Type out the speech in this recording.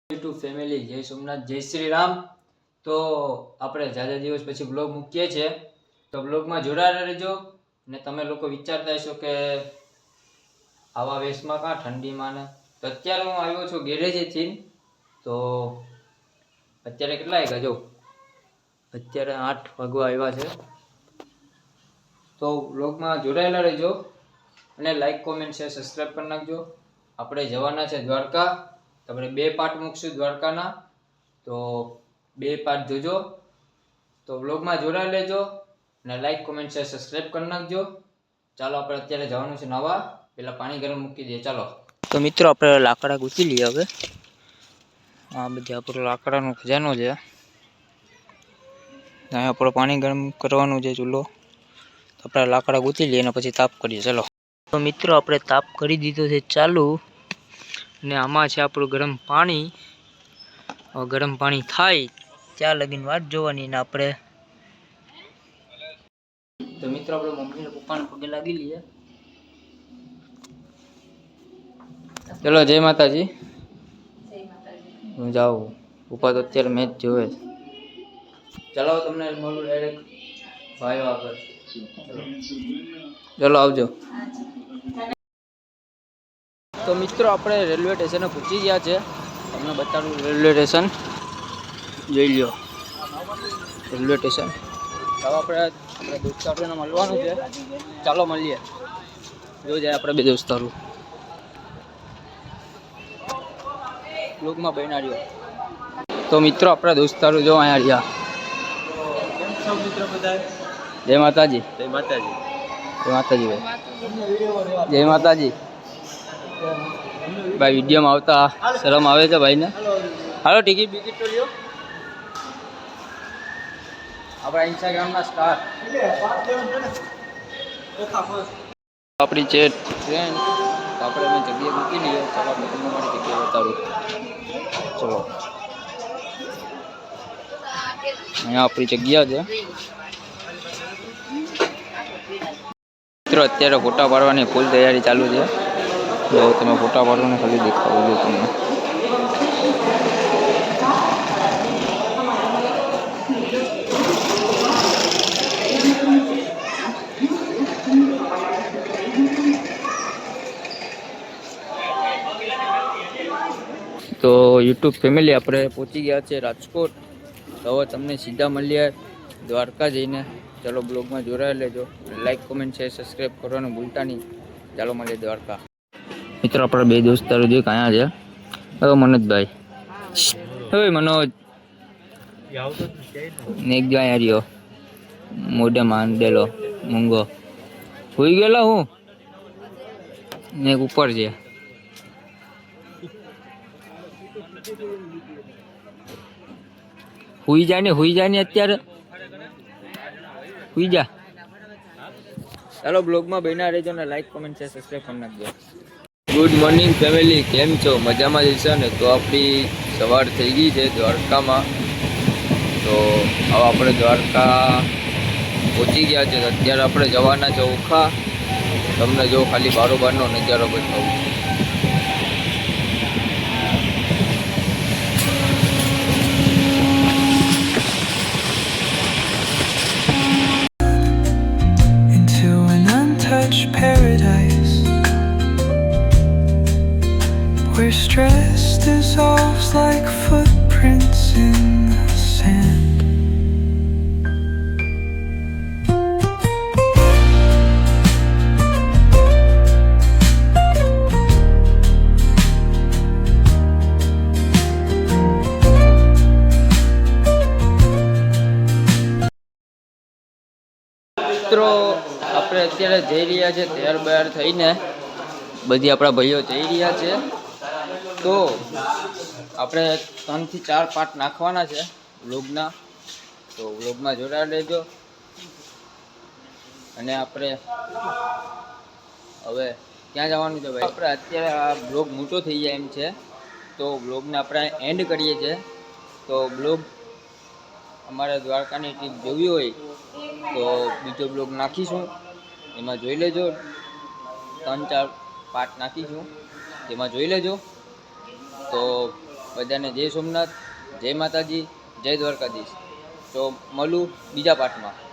YouTube family, જય સોમનાથ, જય શ્રી રામ। તો આપણે જાજા દિવસ પછી બ્લોગ મૂકીએ છીએ, તો બ્લોગમાં જોડાયેલા રહેજો। ને તમે લોકો વિચારતા હશો કે આવા વેશમાં કાં ઠંડીમાં ને, તો અત્યારે હું આવ્યો છું ગેરેજેથી। તો અત્યારે કેટલા વાગ્યા જો, અત્યારે 8 વાગવા આવ્યા છે। તો બ્લોગમાં જોડાયેલા રહેજો અને લાઈક કોમેન્ટ શેર સબસ્ક્રાઈબ કરી નાખજો। આપણે જવાના છે દ્વારકા, આપણે 2 પાર્ટ મૂકશું દ્વારકાના, તો 2 પાર્ટ જોજો। તો વ્લોગમાં જોડાઈ લેજો અને લાઈક કોમેન્ટ શેર સબસ્ક્રાઈબ કરી નાખજો। ચાલો આપણે અત્યારે જવાનું છે નાવા, પેલા પાણી ગરમ મૂકી દઈએ, ચાલો। તો મિત્રો આપણે લાકડા ગૂંથી લઈએ હવે। આ બધી આપણો લાકડાનો ખજાનો છે। અહીંયા આપણો પાણી ગરમ કરવાનું છે ચૂલો, તો આપણે લાકડા ગૂંથી લઈએ અને પછી તાપ કરીએ, ચાલો। તો મિત્રો આપણે તાપ કરી દીધો છે ચાલુ, ને આમાં છે આપણું ગરમ પાણી। ગરમ પાણી થાય ત્યાં લગીને વાત જોવાની ને આપણે। તો મિત્રો આપણે મમ્મી ને પપ્પાને પગે લાગી લઈએ, ચલો। જય માતાજી। હું જાઉં, પપ્પા તો અત્યારે મેચ જોવે છે। ચલો તમને મળું ડાયરેક્ટ ભાઈઓ આગળ, ચલો આવજો। તો મિત્રો આપણે રેલવે સ્ટેશને પહોંચી ગયા છે, તમને બતાડું રેલવે સ્ટેશન, જોઈ લ્યો રેલવે સ્ટેશન। હવે આપણે દોસ્તારોને મળવાનું છે, ચાલો મળીએ। જો જાય આપણે 2 દોસ્તારો બ્લોગમાં બન્યા રહ્યો। તો મિત્રો આપણા દોસ્તારો જો અહીંયા રહ્યા। કેમ છો મિત્રો બધા? જય માતાજી। જય માતાજી। જય માતાજી ભાઈ, જય માતાજી ભાઈ। વિડીયોમાં આવતા શરમ આવે છે ભાઈને। હાલો ટિકિટ બિકિટ તો લ્યો, આપણા ઇન્સ્ટાગ્રામના સ્ટાર। આપણી છે ટ્રેન, તો આપણે અમે જગ્યાએ મૂકી લઈએ, ચાલો આપણે તમને મારી જગ્યાએ બતાડું, ચલો। અહીંયા આપણી જગ્યા છે મિત્રો। અત્યારે ફોટા પાડવાની ફૂલ તૈયારી ચાલુ છે, જો તમે ફોટા પાડવાને ખાલી દેખાવું જો તમને। તો યુટ્યુબ ફેમિલી આપણે પહોંચી ગયા છે રાજકોટ, તો હવે તમને સીધા મળીએ દ્વારકા જઈને। ચાલો બ્લોગમાં જોડાઈ લેજો, લાઈક કોમેન્ટ શેર સબસ્ક્રાઈબ કરવાનું ભૂલતા નહીં। ચાલો મળીએ દ્વારકા। મિત્રો આપણા 2 દોસ્તારો જે કયા છે, હવે મનોજભાઈ, હવે મનોજ ને એક જો અહીંયા રહ્યો મોઢે માંડેલો મૂંગો, હોઈ ગયેલો હું ને એક ઉપર છે। હુઈ જા ને અત્યારે હુઈ જા। ચાલો બ્લોગમાં બન્યા રહેજો ને લાઈક કોમેન્ટ શેર સબસ્ક્રાઈબ કરી નાખજો। ગુડ મોર્નિંગ ફેમિલી, કેમ છો? મજામાં જશે ને? તો આપણી સવાર થઈ ગઈ છે દ્વારકામાં, તો હવે આપણે દ્વારકા પહોંચી ગયા છે। અત્યારે આપણે જવાના છે ઓખા, તમને જો ખાલી બારોબારનો નજારો બતાવું। Paradise where stress dissolves like footprints in the sand. મિત્રો આપણે અત્યારે જઈ રહ્યા છે તૈયાર બયાર થઈને, બધી આપણા ભાઈઓ જઈ રહ્યા છે। તો આપણે 3 થી 4 પાર્ટ નાખવાના છે વ્લોગના, તો વ્લોગમાં જોડાઈ લેજો। અને આપણે હવે ક્યાં જવાનું છે ભાઈ? આપણે અત્યારે આ બ્લોગ મોટો થઈ જાય એમ છે, તો બ્લોગને આપણે એન્ડ કરીએ છીએ। તો બ્લોગ અમારે દ્વારકાની ટ્રીપ જોવી હોય તો બીજો બ્લોગ નાખીશું, એમાં જોઈ લેજો। 3-4 પાર્ટ નાખીશું, એમાં જોઈ લેજો। તો બધાને જય સોમનાથ, જય માતાજી, જય દ્વારકાધીશ. તો મળું બીજા પાઠમાં.